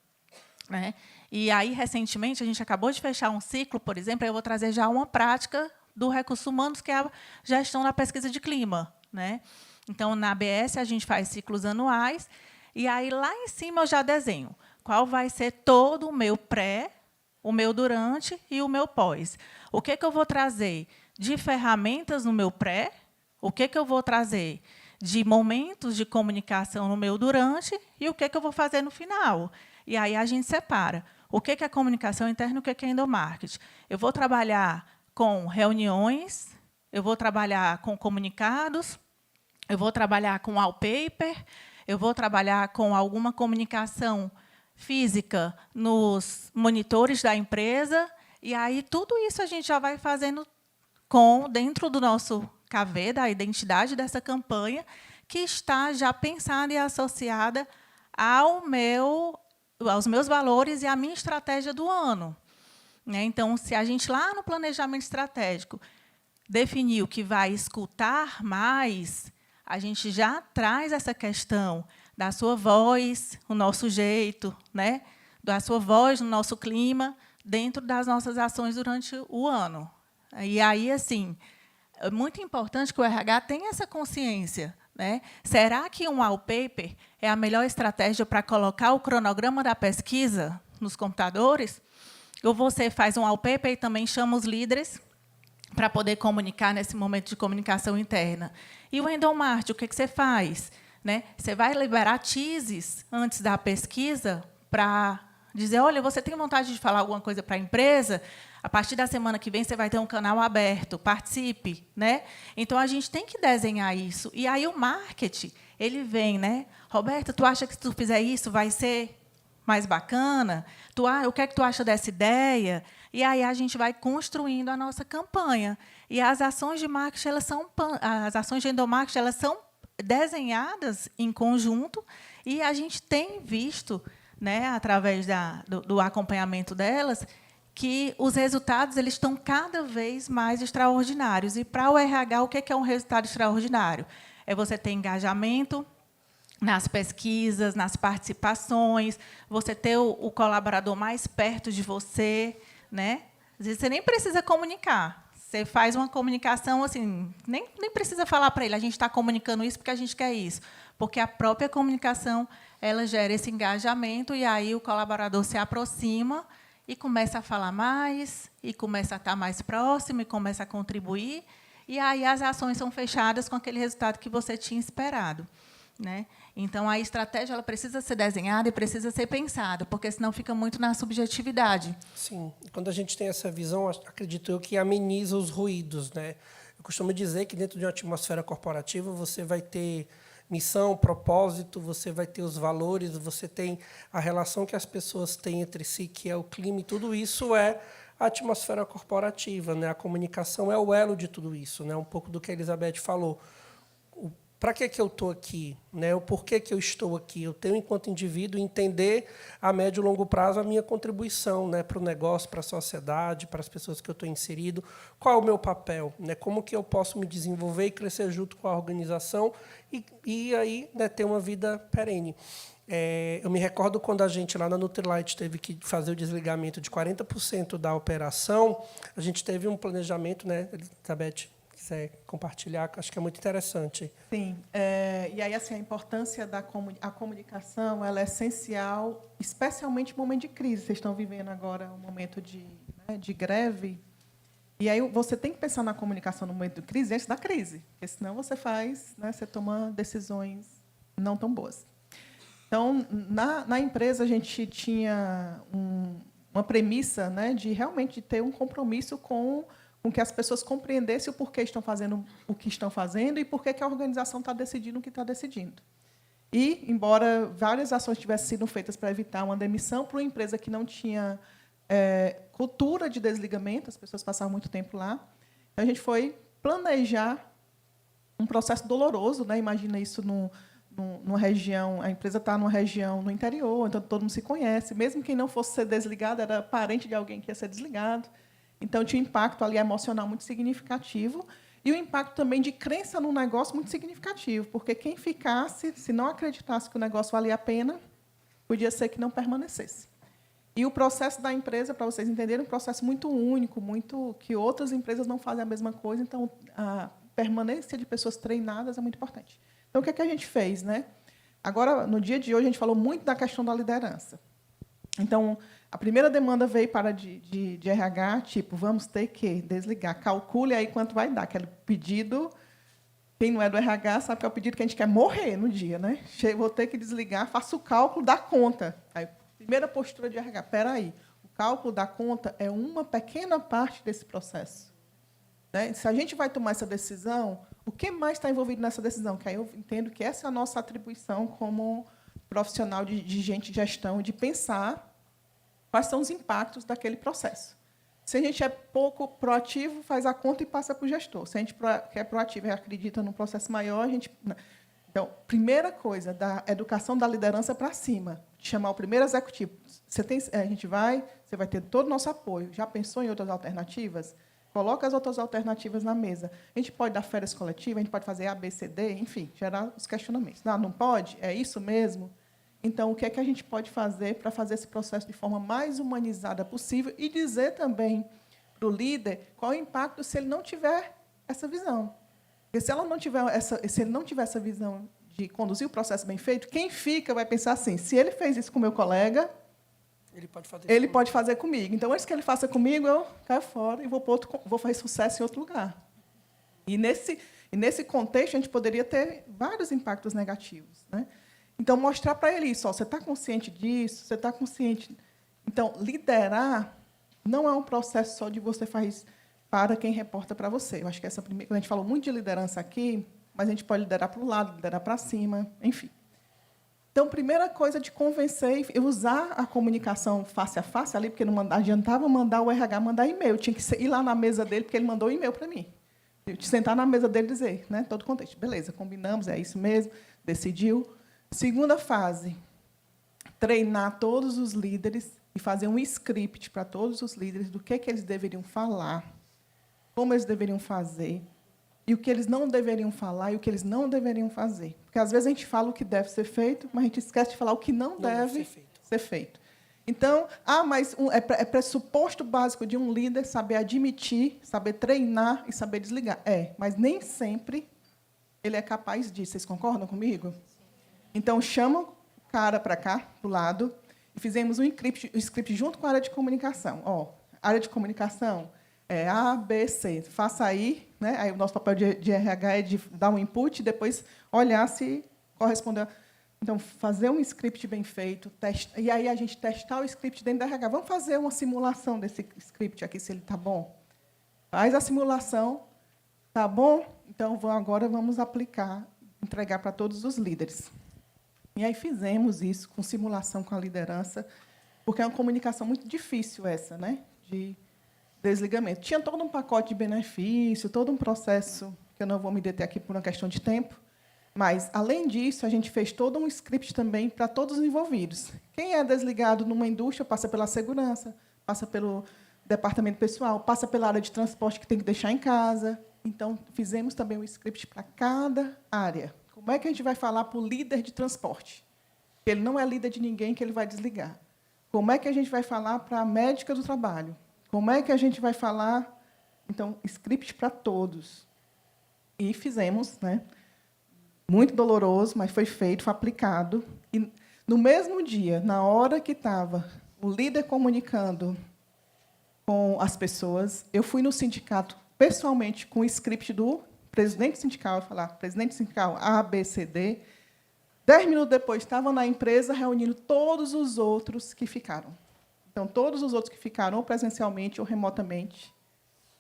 Né? E aí, recentemente, a gente acabou de fechar um ciclo, por exemplo, eu vou trazer já uma prática do Recursos Humanos, que é a gestão da pesquisa de clima. Né? Então, na ABS, a gente faz ciclos anuais, e aí, lá em cima, eu já desenho qual vai ser todo o meu pré, o meu durante e o meu pós. O que eu vou trazer de ferramentas no meu pré, o que eu vou trazer de momentos de comunicação no meu durante e o que eu vou fazer no final. E aí a gente separa o que é comunicação interna e o que é endomarketing. Eu vou trabalhar com reuniões, eu vou trabalhar com comunicados, eu vou trabalhar com wallpaper, eu vou trabalhar com alguma comunicação física nos monitores da empresa, e aí tudo isso a gente já vai fazendo dentro do nosso KV, da identidade dessa campanha, que está já pensada e associada aos meus valores e à minha estratégia do ano. Né? Então, se a gente, lá no planejamento estratégico, definiu que vai escutar mais, a gente já traz essa questão da sua voz, o nosso jeito, né? Da sua voz, no nosso clima, dentro das nossas ações durante o ano. E aí, assim, é muito importante que o RH tenha essa consciência. Né? Será que um wallpaper é a melhor estratégia para colocar o cronograma da pesquisa nos computadores? Ou você faz um wallpaper e também chama os líderes para poder comunicar nesse momento de comunicação interna? E o endomarketing, o que você faz? Né? Você vai liberar teases antes da pesquisa para dizer, olha, você tem vontade de falar alguma coisa para a empresa? A partir da semana que vem, você vai ter um canal aberto, participe. Né? Então, a gente tem que desenhar isso. E aí o marketing, ele vem, né? Roberta, tu acha que, se tu fizer isso, vai ser mais bacana? O que é que tu acha dessa ideia? E aí a gente vai construindo a nossa campanha. E as ações de marketing, as ações de endomarketing, elas são desenhadas em conjunto, e a gente tem visto, né, através do acompanhamento delas, que os resultados eles estão cada vez mais extraordinários. E, para o RH, o que é um resultado extraordinário? É você ter engajamento nas pesquisas, nas participações, você ter o colaborador mais perto de você. Né? Às vezes, você nem precisa comunicar. Você faz uma comunicação, assim, nem precisa falar para ele, a gente está comunicando isso porque a gente quer isso. Porque a própria comunicação ela gera esse engajamento, e aí o colaborador se aproxima e começa a falar mais, e começa a estar mais próximo, e começa a contribuir, e aí as ações são fechadas com aquele resultado que você tinha esperado. Né? Então, a estratégia ela precisa ser desenhada e precisa ser pensada, porque senão fica muito na subjetividade. Sim, quando a gente tem essa visão, acredito eu que ameniza os ruídos, né? Eu costumo dizer que dentro de uma atmosfera corporativa você vai ter missão, propósito, você vai ter os valores, você tem a relação que as pessoas têm entre si, que é o clima, e tudo isso é a atmosfera corporativa, né? A comunicação é o elo de tudo isso, né? Um pouco do que a Elizabeth falou. Para que eu estou aqui? Né? O porquê que eu estou aqui? Eu tenho, enquanto indivíduo, entender a médio e longo prazo a minha contribuição, né, para o negócio, para a sociedade, para as pessoas que eu estou inserido. Qual é o meu papel? Né? Como que eu posso me desenvolver e crescer junto com a organização e aí, né, ter uma vida perene? Eu me recordo quando a gente, lá na Nutrilite, teve que fazer o desligamento de 40% da operação, a gente teve um planejamento, né, Elizabeth? Quiser compartilhar, acho que é muito interessante. Sim, e aí assim a importância da comunicação, ela é essencial, especialmente no momento de crise. Vocês estão vivendo agora um momento de greve, e aí você tem que pensar na comunicação no momento de crise antes da crise, porque senão você toma decisões não tão boas. Então, na empresa a gente tinha uma premissa, né, de realmente ter um compromisso com que as pessoas compreendessem o porquê estão fazendo o que estão fazendo e por que a organização está decidindo o que está decidindo. E, embora várias ações tivessem sido feitas para evitar uma demissão para uma empresa que não tinha cultura de desligamento, as pessoas passavam muito tempo lá, então a gente foi planejar um processo doloroso, né? Imagina isso numa região, a empresa está numa região no interior, então todo mundo se conhece, mesmo quem não fosse ser desligado era parente de alguém que ia ser desligado. Então, tinha um impacto ali emocional muito significativo e o impacto também de crença no negócio muito significativo, porque quem ficasse, se não acreditasse que o negócio valia a pena, podia ser que não permanecesse. E o processo da empresa, para vocês entenderem, é um processo muito único, muito que outras empresas não fazem a mesma coisa, então a permanência de pessoas treinadas é muito importante. Então, o que é que a gente fez, né? Agora, no dia de hoje, a gente falou muito da questão da liderança. Então, a primeira demanda veio para de RH, tipo, vamos ter que desligar. Calcule aí quanto vai dar. Aquele pedido, quem não é do RH sabe que é o pedido que a gente quer morrer no dia, né? Vou ter que desligar, faço o cálculo da conta. Aí, primeira postura de RH, espera aí, o cálculo da conta é uma pequena parte desse processo. Né? Se a gente vai tomar essa decisão, o que mais está envolvido nessa decisão? Que aí eu entendo que essa é a nossa atribuição como profissional de gente de gestão, de pensar quais são os impactos daquele processo. Se a gente é pouco proativo, faz a conta e passa para o gestor. Se a gente é proativo e acredita num processo maior, a gente... Então, primeira coisa, da educação da liderança para cima, chamar o primeiro executivo. Você vai ter todo o nosso apoio. Já pensou em outras alternativas? Coloca as outras alternativas na mesa. A gente pode dar férias coletivas, a gente pode fazer A, B, C, D, enfim, gerar os questionamentos. Não pode? É isso mesmo? Então, o que é que a gente pode fazer para fazer esse processo de forma mais humanizada possível e dizer também para o líder qual é o impacto se ele não tiver essa visão. Porque se ele não tiver essa visão de conduzir o processo bem feito, quem fica vai pensar assim, se ele fez isso com o meu colega, ele pode fazer comigo. Então, antes que ele faça comigo, eu caio fora e vou fazer sucesso em outro lugar. E nesse contexto, a gente poderia ter vários impactos negativos, né? Então, mostrar para ele isso. Você está consciente disso? Você está consciente? Então, liderar não é um processo só de você faz para quem reporta para você. Eu acho que essa primeira... A gente falou muito de liderança aqui, mas a gente pode liderar para o lado, liderar para cima, enfim. Então, primeira coisa de convencer e usar a comunicação face a face ali, porque não adiantava mandar o RH mandar e-mail. Eu tinha que ir lá na mesa dele, porque ele mandou um e-mail para mim. Eu sentar na mesa dele e dizer, né, todo o contexto. Beleza, combinamos, é isso mesmo, decidiu. Segunda fase, treinar todos os líderes e fazer um script para todos os líderes do que eles deveriam falar, como eles deveriam fazer, e o que eles não deveriam falar e o que eles não deveriam fazer. Porque, às vezes, a gente fala o que deve ser feito, mas a gente esquece de falar o que não deve ser feito. Então, mas é pressuposto básico de um líder saber admitir, saber treinar e saber desligar. Mas nem sempre ele é capaz disso. Vocês concordam comigo? Então, chama o cara para cá, para o lado, e fizemos um script junto com a área de comunicação. Área de comunicação é A, B, C. Faça aí, né? Aí o nosso papel de RH é de dar um input e depois olhar se correspondeu. Então, fazer um script bem feito, e aí a gente testar o script dentro da RH. Vamos fazer uma simulação desse script aqui, se ele está bom. Faz a simulação, está bom? Então, agora vamos aplicar, entregar para todos os líderes. E aí fizemos isso com simulação com a liderança, porque é uma comunicação muito difícil essa, né, de desligamento. Tinha todo um pacote de benefício, todo um processo, que eu não vou me deter aqui por uma questão de tempo, mas, além disso, a gente fez todo um script também para todos os envolvidos. Quem é desligado numa indústria passa pela segurança, passa pelo departamento pessoal, passa pela área de transporte que tem que deixar em casa. Então, fizemos também um script para cada área. Como é que a gente vai falar para o líder de transporte? Ele não é líder de ninguém que ele vai desligar. Como é que a gente vai falar para a médica do trabalho? Como é que a gente vai falar? Então, script para todos. E fizemos, né? Muito doloroso, mas foi feito, foi aplicado. E, no mesmo dia, na hora que estava o líder comunicando com as pessoas, eu fui no sindicato, pessoalmente, com o script do presidente sindical, falar, presidente sindical A, B, C, D. 10 minutos depois, estava na empresa reunindo todos os outros que ficaram. Então, todos os outros que ficaram, ou presencialmente ou remotamente,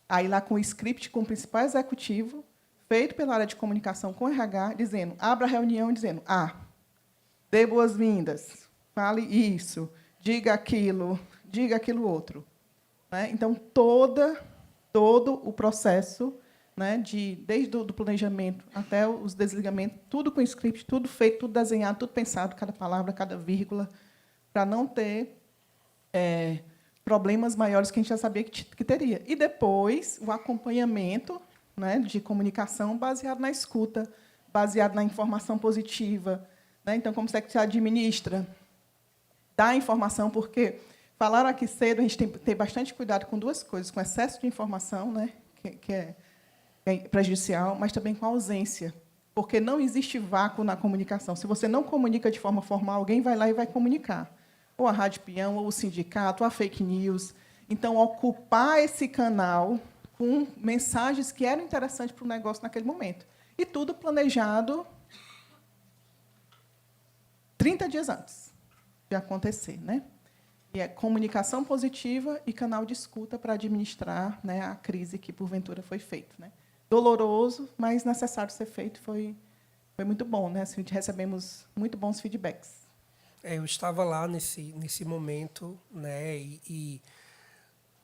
aí lá com o script, com o principal executivo, feito pela área de comunicação com o RH, dizendo, abra a reunião dizendo, dê boas-vindas, fale isso, diga aquilo outro. Né? Então, todo o processo, né, desde o planejamento até os desligamentos, tudo com script, tudo feito, tudo desenhado, tudo pensado, cada palavra, cada vírgula, para não ter problemas maiores que a gente já sabia que teria. E depois, o acompanhamento, né, de comunicação baseado na escuta, baseado na informação positiva. Né? Então, como é que se administra? Dá informação, porque falaram aqui cedo, a gente tem que ter bastante cuidado com duas coisas, com excesso de informação, né, que é prejudicial, mas também com a ausência, porque não existe vácuo na comunicação. Se você não comunica de forma formal, alguém vai lá e vai comunicar. Ou a Rádio Peão, ou o sindicato, ou a fake news. Então, ocupar esse canal com mensagens que eram interessantes para o negócio naquele momento. E tudo planejado 30 dias antes de acontecer. Né? E é comunicação positiva e canal de escuta para administrar, né, a crise que, porventura, foi feita. Né? Doloroso, mas necessário ser feito. Foi muito bom. Né? Assim, recebemos muito bons feedbacks. Eu estava lá nesse momento, né, e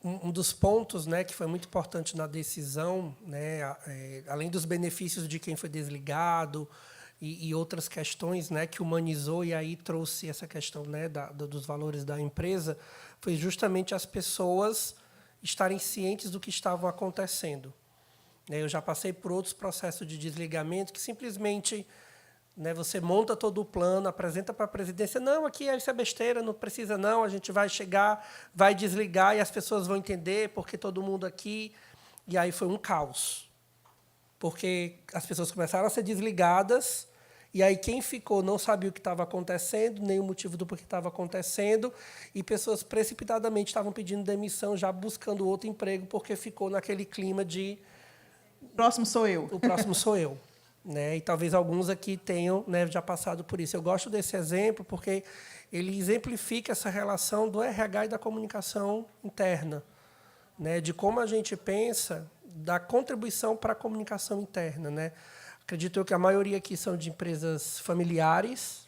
um dos pontos, né, que foi muito importante na decisão, né, além dos benefícios de quem foi desligado e outras questões, né, que humanizou e aí trouxe essa questão, né, dos valores da empresa, foi justamente as pessoas estarem cientes do que estava acontecendo. Eu já passei por outros processos de desligamento que simplesmente, né, você monta todo o plano, apresenta para a presidência, não, aqui isso é besteira, não precisa não, a gente vai chegar, vai desligar e as pessoas vão entender, porque todo mundo aqui... E aí foi um caos, porque as pessoas começaram a ser desligadas, e aí quem ficou não sabia o que estava acontecendo, nem o motivo do porquê estava acontecendo, e pessoas precipitadamente estavam pedindo demissão, já buscando outro emprego, porque ficou naquele clima de... O próximo sou eu. O próximo sou eu. Né? E talvez alguns aqui tenham, né, já passado por isso. Eu gosto desse exemplo porque ele exemplifica essa relação do RH e da comunicação interna, né? De como a gente pensa da contribuição para a comunicação interna. Né? Acredito eu que a maioria aqui são de empresas familiares,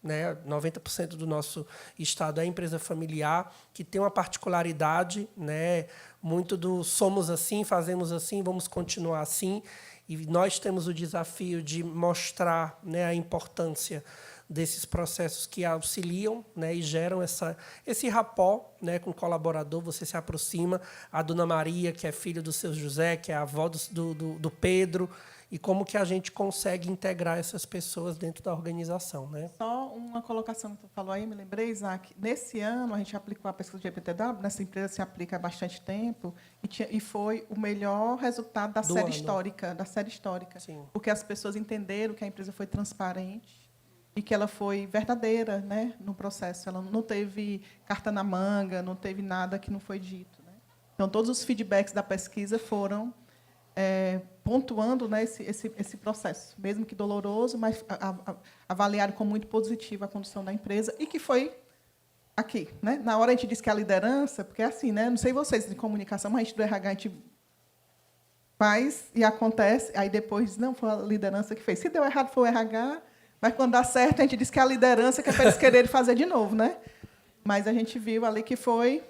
né? 90% do nosso estado é empresa familiar, que tem uma particularidade, né? Muito do somos assim, fazemos assim, vamos continuar assim. E nós temos o desafio de mostrar, né, a importância desses processos que auxiliam, né, e geram esse rapó, né, com o colaborador. Você se aproxima, a dona Maria, que é filha do seu José, que é a avó do Pedro, e como que a gente consegue integrar essas pessoas dentro da organização. Né? Só uma colocação que tu falou aí, me lembrei, Isaac. Nesse ano, a gente aplicou a pesquisa de EPTW, nessa empresa se aplica há bastante tempo, e foi o melhor resultado da série histórica. Sim. Porque as pessoas entenderam que a empresa foi transparente e que ela foi verdadeira, né, no processo. Ela não teve carta na manga, não teve nada que não foi dito. Né? Então, todos os feedbacks da pesquisa foram pontuando, né, esse processo, mesmo que doloroso, mas avaliaram como muito positiva a condução da empresa e que foi aqui, né? Na hora a gente diz que a liderança, porque é assim, né? Não sei vocês de comunicação, mas a gente do RH a gente faz e acontece, aí depois diz, não, foi a liderança que fez. Se deu errado, foi o RH, mas quando dá certo, a gente diz que é a liderança que é para eles quererem fazer de novo, né? Mas a gente viu ali que foi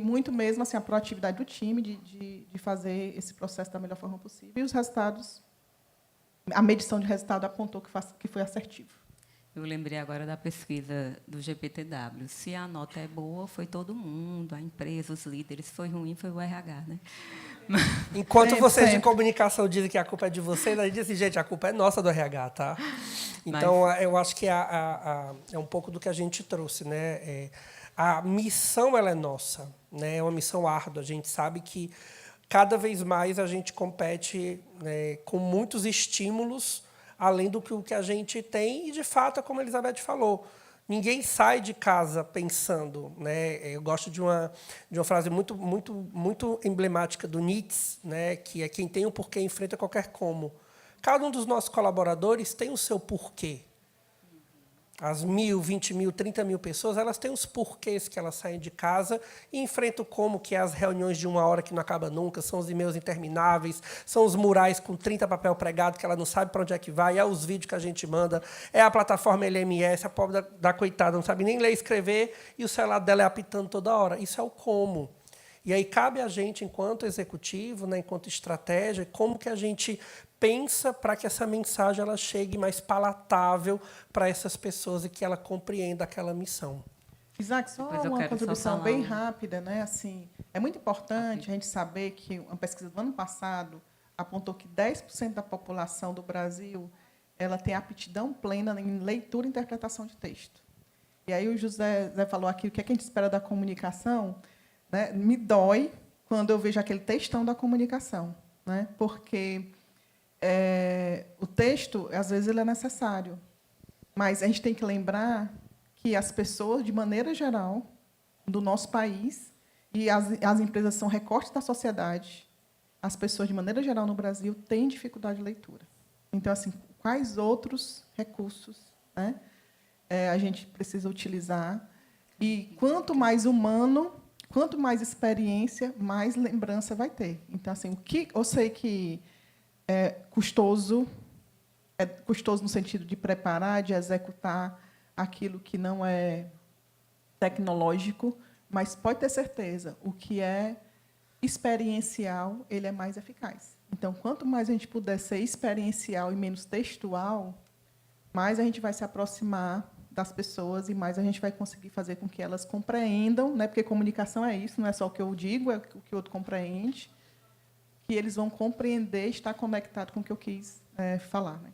muito mesmo assim, a proatividade do time de fazer esse processo da melhor forma possível. E os resultados, a medição de resultado apontou que foi assertivo. Eu lembrei agora da pesquisa do GPTW. Se a nota é boa, foi todo mundo, a empresa, os líderes. Se foi ruim, foi o RH, né? Enquanto vocês de comunicação dizem que a culpa é de vocês, a gente diz assim, gente, a culpa é nossa do RH, tá? Então, eu acho que é um pouco do que a gente trouxe, né? A missão, ela é nossa, né? É uma missão árdua. A gente sabe que, cada vez mais, a gente compete, né, com muitos estímulos, além do que a gente tem, e, de fato, é como a Elizabeth falou, ninguém sai de casa pensando, né? Eu gosto de uma frase muito, muito, muito emblemática do Nietzsche, né? Que é quem tem um porquê enfrenta qualquer como. Cada um dos nossos colaboradores tem o seu porquê. As 1.000, 20.000, 30.000 pessoas, elas têm os porquês que elas saem de casa e enfrentam como que é as reuniões de 1 hora que não acaba nunca, são os e-mails intermináveis, são os murais com 30 papel pregado que ela não sabe para onde é que vai, é os vídeos que a gente manda, é a plataforma LMS, a pobre da coitada não sabe nem ler e escrever e o celular dela é apitando toda hora. Isso é o como. E aí cabe a gente, enquanto executivo, né, enquanto estratégia, como que a gente pensa para que essa mensagem ela chegue mais palatável para essas pessoas e que ela compreenda aquela missão. Isaac, só uma contribuição bem rápida, né? Assim, é muito importante a gente saber que uma pesquisa do ano passado apontou que 10% da população do Brasil ela tem aptidão plena em leitura e interpretação de texto. E aí o José falou aqui o que é que a gente espera da comunicação, né? Me dói quando eu vejo aquele textão da comunicação, né? Porque o texto, às vezes, ele é necessário, mas a gente tem que lembrar que as pessoas, de maneira geral, do nosso país, e as empresas são recortes da sociedade, as pessoas, de maneira geral, no Brasil, têm dificuldade de leitura. Então, assim, quais outros recursos, né, a gente precisa utilizar? E quanto mais humano, quanto mais experiência, mais lembrança vai ter. Então, assim, eu sei que é custoso no sentido de preparar, de executar aquilo que não é tecnológico, mas pode ter certeza, o que é experiencial, ele é mais eficaz. Então, quanto mais a gente puder ser experiencial e menos textual, mais a gente vai se aproximar das pessoas e mais a gente vai conseguir fazer com que elas compreendam, né? Porque comunicação é isso, não é só o que eu digo, é o que o outro compreende, que eles vão compreender, estar conectado com o que eu quis falar, né?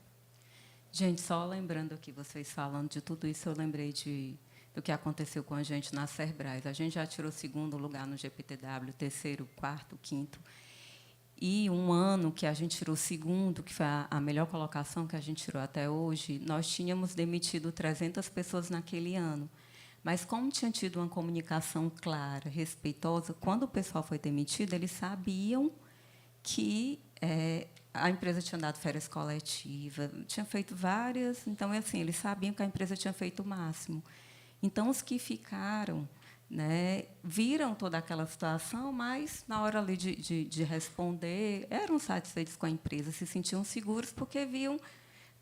Gente, só lembrando aqui, vocês falando de tudo isso, eu lembrei do que aconteceu com a gente na Cerbrais. A gente já tirou 2º lugar no GPTW, 3º, 4º, 5º. E um ano que a gente tirou 2º, que foi a melhor colocação que a gente tirou até hoje, nós tínhamos demitido 300 pessoas naquele ano. Mas, como tinha tido uma comunicação clara, respeitosa, quando o pessoal foi demitido, eles sabiam que a empresa tinha dado férias coletivas, tinha feito várias. Então, assim, eles sabiam que a empresa tinha feito o máximo. Então, os que ficaram, né, viram toda aquela situação, mas, na hora ali de responder, eram satisfeitos com a empresa, se sentiam seguros, porque viam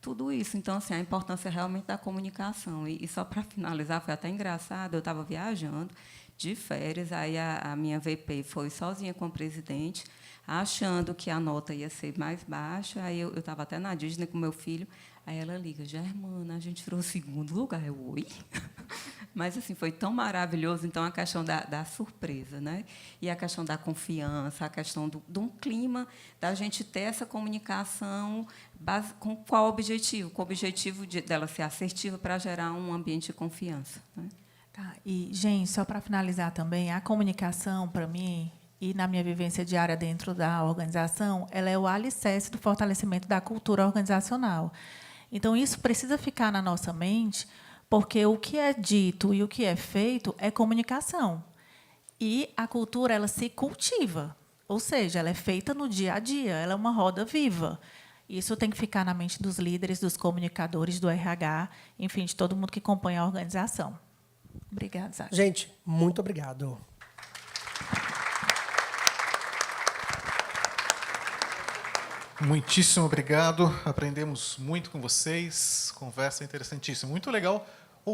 tudo isso. Então, assim, a importância realmente da comunicação. E só para finalizar, foi até engraçado, eu estava viajando de férias, aí a minha VP foi sozinha com o presidente, achando que a nota ia ser mais baixa. Aí eu estava até na Disney com meu filho, aí ela liga, Germana, a gente tirou o 2º lugar. Eu, oi? Mas, assim, foi tão maravilhoso. Então, a questão da surpresa, né? E a questão da confiança, a questão de um clima, da gente ter essa comunicação com qual objetivo? Com o objetivo dela ser assertiva para gerar um ambiente de confiança, né? Tá. E, gente, só para finalizar também, a comunicação, para mim, e na minha vivência diária dentro da organização, ela é o alicerce do fortalecimento da cultura organizacional. Então, isso precisa ficar na nossa mente, porque o que é dito e o que é feito é comunicação. E a cultura ela se cultiva. Ou seja, ela é feita no dia a dia, ela é uma roda viva. Isso tem que ficar na mente dos líderes, dos comunicadores, do RH, enfim, de todo mundo que acompanha a organização. Obrigada, Isaac. Gente, muito obrigado. Muitíssimo obrigado. Aprendemos muito com vocês. Conversa interessantíssima. Muito legal